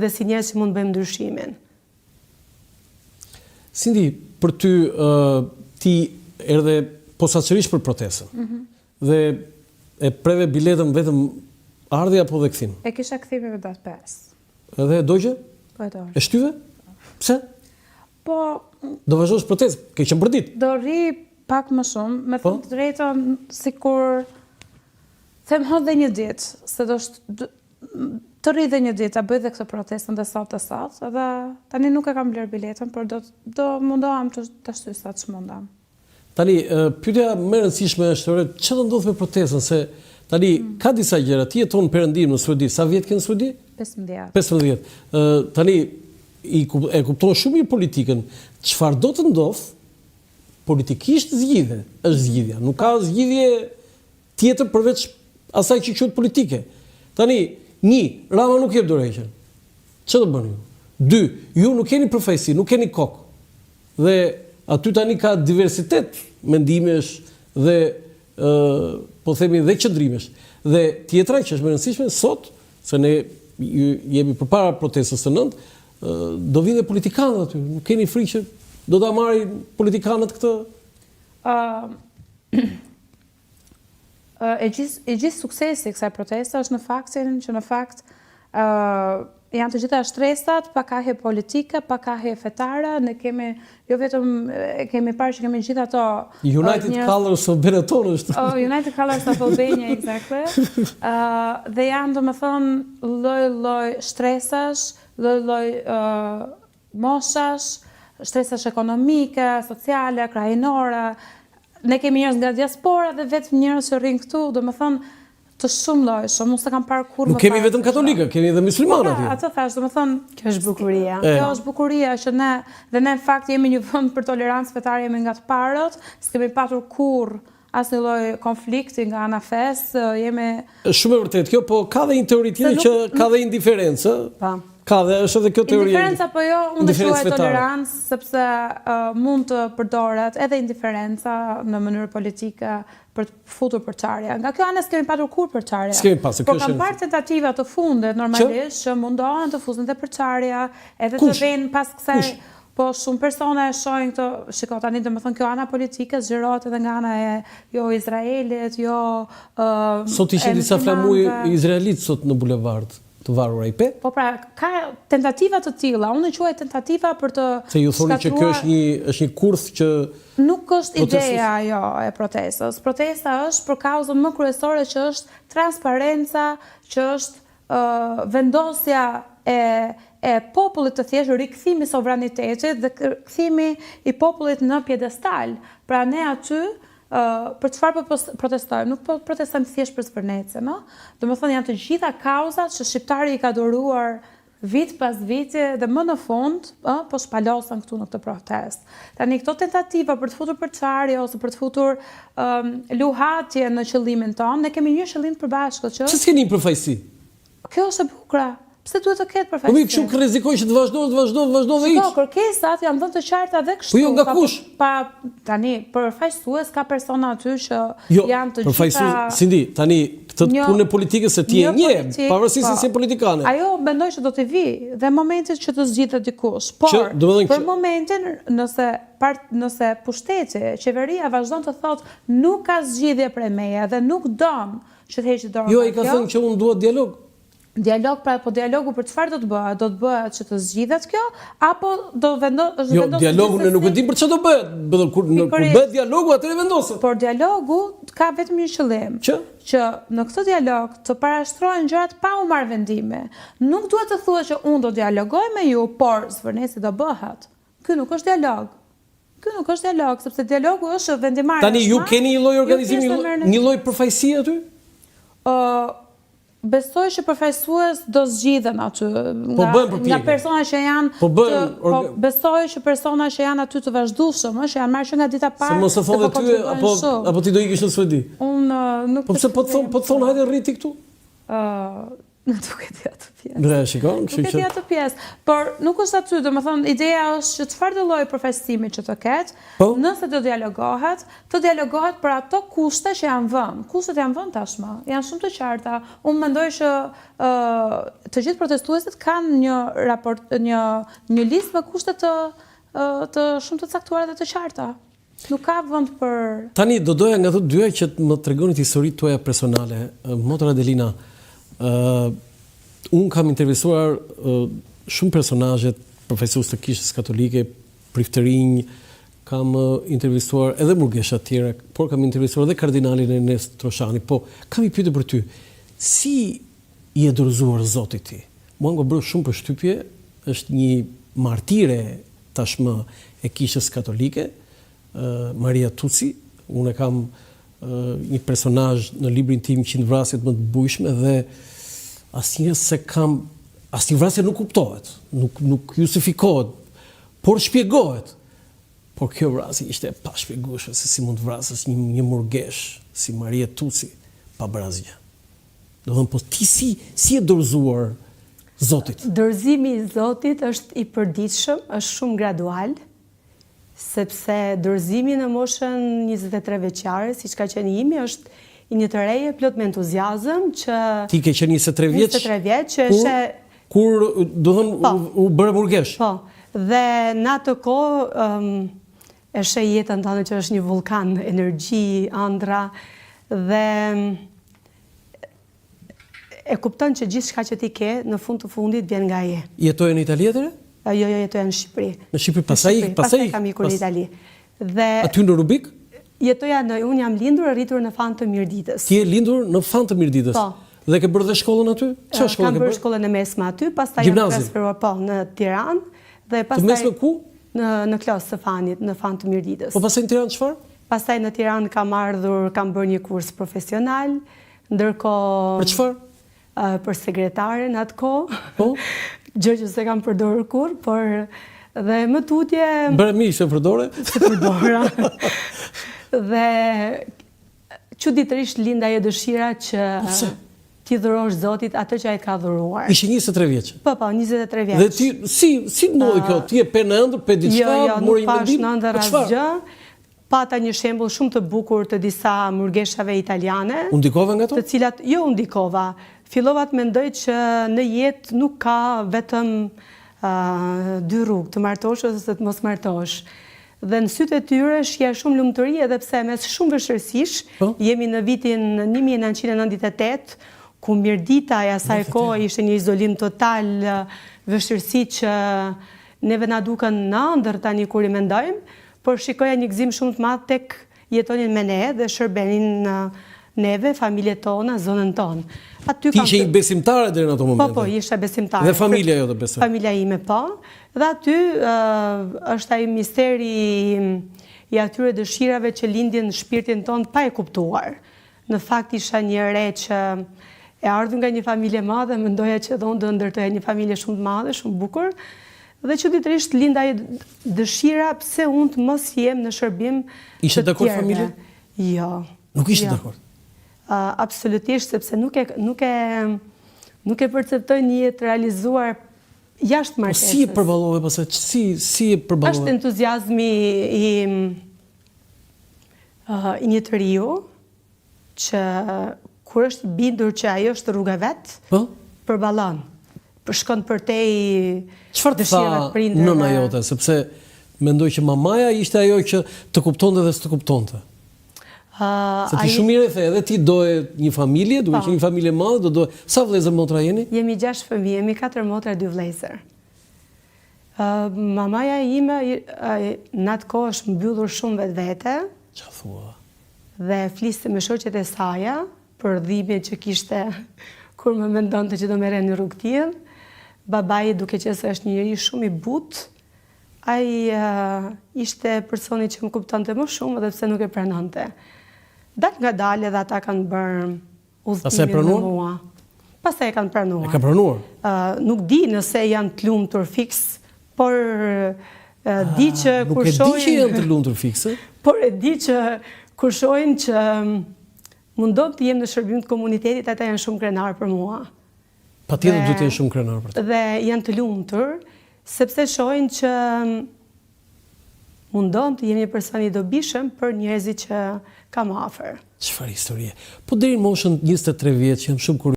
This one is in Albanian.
dhe si njerëz që mund të bëjmë ndryshimin. Sindi, për ty, ti erdhe posaçërisht për protestën. Dhe e preve biletën vetëm ardhi apo dhe kthim? E kisha kthime me datë 5. Edhe dogje? Po e dojë. E shtyve? Pse? Po... Do vazhdosh protestë, ke qenë për ditë? Do rri pak më shumë, me thënë të drejtën, sikur them hëtë dhe një ditë, se të rri dhe një ditë, ta bëj dhe këtë protestën dhe sot, edhe tani nuk e kam blerë biletën, por do mundohem të shtyj sa që mundam. Tani, pyetja më e rëndësishme është, çfarë do ndodh me protestën, se tani ka disa gjëra, ti jeton perëndim në Suedi, sa vjet ke në Suedi? 15. 15. Tani e kupton shumë mirë politikën. Çfarë do të ndodh? Politikisht zgjidhje, është zgjidhja. Nuk ka zgjidhje tjetër përveç asaj që quhet politike. Tani, 1, Rama nuk jep dorëheqjen. Ç'do të bëni ju? 2, ju nuk keni përfaqësi, nuk keni kokë. Dhe aty tani ka diversitet mendimesh dhe po themi dhe qëndrimesh. Dhe tjetra që është më e rëndësishme sot, se ne jemi përpara protestës së 9, do vinë politikanët aty. Nuk keni frikë që do ta marrin politikanët këtë? E gjithë suksesi kësaj proteste është në faktin që në fakt janë të gjitha shtresat, pakahje politike, pakahje fetare, ne kemi, jo vetëm kemi parë që kemi gjitha ato... United Colors of Benetton është. United Colors of Albania, exactly. Dhe janë, do më thënë, lloj stresash, lloj moshash, stresash ekonomike, sociale, krajinore. Ne kemi njerëz nga diaspora dhe vetëm njerëz që rrinë këtu, do më thënë, të shumë llojshëm, unë s'e kam parë kurrë. Nuk kemi vetëm katolika, kemi edhe muslimanë atje. Atë thash, do të thonë, kjo është bukuria. Kjo është bukuria që ne në fakt jemi një vend për tolerancë fetare, jemi nga të parët, s'kemi patur kurrë asnjë lloj konflikti nga ana fes, jemi... Shumë e vërtet kjo, po ka dhe një teori tjetër që ka dhe indiferencë. Ka dhe është edhe kjo teori. Indiferenca po jo, unë e quaj tolerancë, sepse mund të përdoret edhe indiferenca në mënyrë politike për të futur përçarje. Nga kjo anë s'kemi patur kurrë përçarje. Por kam parë tentativa të fundet normalisht që mundohen të fusin dhe përçarja, edhe të vënë pas kësaj. Po shumë persona e shohin këto, shiko tani domethënë kjo ana politike zgjerohet edhe nga ana e jo Izraelit, jo sot ishin disa flamuj izraelit sot në bulevard të varur ai pe? Po pra, ka tentativa të tilla. Unë e quaj tentativa për të se ju thoni që kjo është një kurth që nuk është ideja ajo e protestës. Protesta është për kauzën më kryesore që është transparenca, që është vendosja e popullit të thjeshtë, rikthimi i sovranitetit dhe kthimi i popullit në piedestal. Pra ne aty për çfarë protestojmë? Nuk po protestojmë thjesht për Zvërnecën, no? Domethënë janë të gjitha kauzat që shqiptari i ka duruar vit pas viti dhe më në fund po shpalosën këtu në këtë protest. Tani këto tentativa për të futur përçarje ose për të futur luhatje në qëllimin tonë, ne kemi një qëllim të përbashkët që... Pse s'keni përfaqësi? Kjo është e bukur. Pse duhet të ketë përfaqësi? Po mi kështu rrezikoj që të vazhdo dhe hiç. Po, kërkesat janë dhënë të qarta dhe kështu. Po jo nga kush? Tani, përfaqësues ka persona aty që janë të gjitha... Përfaqësues, Sindi, tani këtë punë politike se ti e njeh, pavarësisht se si politikane. Ajo mendoj që do të vi dhe momentit që të zgjidhet dikush. Por për momentin nëse pushteti, qeveria vazhdon të thotë nuk ka zgjidhje prej meje dhe nuk don që të heqë dorë. Jo, ai ka thënë që unë dua dialog. Dialog, pra po dialogu për çfarë do të bëhet? Do të bëhet që të zgjidhet kjo apo do vendosë Jo, dialogu ne nuk e dim për çfarë do bëhet. Kur bëhet dialogu atëherë vendoset. Por dialogu ka vetëm një qëllim. Që në këtë dialog të parashtrohen gjërat pa u marrë vendime. Nuk duhet të thuhet që unë do dialogoj me ju, por Zvërneci do bëhet. Ky nuk është dialog. Ky nuk është dialog, sepse dialogu është vendimarrje. Tani ju keni një lloj organizimi, një lloj përfaqësie aty? Besoj që përfaqësues do zgjidhen aty nga persona që janë besoj që persona që janë aty të vazhdueshëm, që janë marrë që nga dita parë. Se mos e thonë ty apo ti do ikësh në Suedi? Unë nuk po pse po të thon hajde rriti këtu? Nuk e di atë pjesë. Bre, shikon, Nuk e di atë pjesë, por nuk është aty, domethënë ideja është që çfarë lloj profesimi që të ketë, nëse të dialogohet për ato kushte që janë vënë. Kushtet janë vënë tashmë, janë shumë të qarta. Unë mendoj që të gjithë protestuesit kanë një listë me kushte të shumë të caktuara dhe të qarta. Nuk ka vend për... Tani, do doja nga të dyja që të më tregonit historitë tuaja personale. Motra Adelina, unë kam intervistuar shumë personazhet, profesorë të Kishës Katolike, priftërinj, kam intervistuar edhe burgesha të tjera, por kam intervistuar edhe kardinalin Ernest Troshani. Po, kam i pyetur për ty, si i e dorëzuar Zotit ti? Mua nga bërë shumë përshtypje, është një martire tashmë e Kishës Katolike, Maria Tuci. Unë kam një personazh në librin tim 100 vrasjet më të bujshme dhe asnjë vrasje nuk kuptohet, nuk justifikohet, por shpjegohet. Por kjo vrasje ishte e pashpjegueshme se si mund të vrasësh një murgesh si Maria Tuci pa bërë asgjë. Do të thënë, po ti si e dorëzuar Zotit? Dorëzimi i Zotit është i përditshëm, është shumë gradual, sepse dorëzimi në moshën 23 vjeçare, siç ka qenë imi, është i një të reje plot me entuziazëm që... Ti ke qenë 23 vjeç? 23 vjeç, që është... Kur, do thënë, u bërë burgesh? Po, dhe në atë kohë e sheh jetën tënde që është një vulkan, energji, ëndra, dhe e kupton që gjithçka që ti ke, në fund të fundit vjen nga je. Jetoje në Itali atëherë? Jo, jetoja në Shqipëri. Në Shqipëri, pastaj kam ikur në Itali. Dhe aty në Rubik? Unë jam lindur e rritur në Fan të Mirditës. Ti je lindur në Fan të Mirditës? Po. Dhe ke bërë dhe shkollën aty? Çfarë shkollë ke bërë? Kam bërë shkollën e mesme aty, pastaj jam transferuar në Tiranë dhe pastaj... Të mesme ku? Në klasë të Fanit, në Fan të Mirditës. Po pastaj në Tiranë çfarë? Pastaj në Tiranë kam bërë një kurs profesional, ndërkohë... Për çfarë? Për sekretare në atë kohë. Po? Gjë që se kam përdorur kur, por dhe më tutje... Bëre mi se përdore? Se përdora. Dhe çuditërisht lind ajo dëshira që ti dhurosh Zotit atë që ai ka dhuruar. Ishe 23 vjeç? Po, 23 vjeç. Dhe ti, si ndodhi kjo? Ti e pe në ëndër, pe diçka, nuk pash në ëndër asgjë. Pata një shembull shumë të bukur të disa murgeshave italiane. U ndikova nga to? Të cilat, jo u ndikova. Fillova të mendoj që në jetë nuk ka vetëm dy rrugë, të martosh ose të mos martosh. Dhe në sytë e tyre shija shumë lumturi, edhe pse mes shumë vështirësish, jemi në vitin 1998, ku Mirdita e asaj kohë ishte një izolim total, vështirësi që neve na duken në ëndër tani kur i mendojmë, por shikoja një gëzim shumë të madh tek jetonin me ne dhe shërbenin neve, familjet tona, zonën tonë. Ti ishe një besimtare deri në ato momente? Po, isha besimtare. Dhe familja jo të besoj? Familja ime, po. Dhe aty është ai misteri i atyre dëshirave që lindin në shpirtin tonë pa e kuptuar. Në fakt isha një re që e ardhur nga një familje madhe, mendoja që do unë do ndërtoja një familje shumë të madhe, shumë bukur, dhe çuditërisht lind ai dëshira pse unë të mos jem në shërbim të tjerëve. Ishe dakord familje? Jo. Nuk ishe dakord? Absolutisht, sepse nuk e perceptoj një jetë realizuar jashtë martesës. Si e përballove pastaj? Si e përballove? Është entuziazmi i një të riu që kur është bindur që ajo është rruga vet, përballon. Shkon përtej dëshirat prindërve. Çfarë nëna jote, sepse mendoj që mamaja ishte ajo që të kuptonte dhe s'të kuptonte. Se ti shumë mirë e the, edhe ti doje një familje, duke që një familje madhe, do doje... Sa vëllezër motra jeni? Jemi 6 fëmijë, jemi 4 motra, 2 vëllezër. Mamaja ime në atë kohë është mbyllur shumë vetvete. Çfarë thua? Dhe fliste me shoqet e saja për dhimbjet që kishte kur më mendonte që do merre në rrugë tillë. Babai, duke qenë se është një njeri shumë i butë, ai ishte personi që më kuptonte më shumë edhe pse nuk e pranonte. Dal nga dalë edhe ata kanë bërë udhëtimin me mua. Pastaj e kanë pranuar. E ka pranuar? Nuk di nëse janë të lumtur fiks, por di që kur shohin... Nuk e di që janë të lumtur fiks, por e di që kur shohin që mundon të jem në shërbim të komunitetit, ata janë shumë krenar për mua. Patjetër duhet të jenë shumë krenar për të. Dhe janë të lumtur, sepse shohin që mundon të jemi person i dobishëm për njerëzit që kam afër. Çfarë historie. Po deri në moshën 23 vjeç jam shumë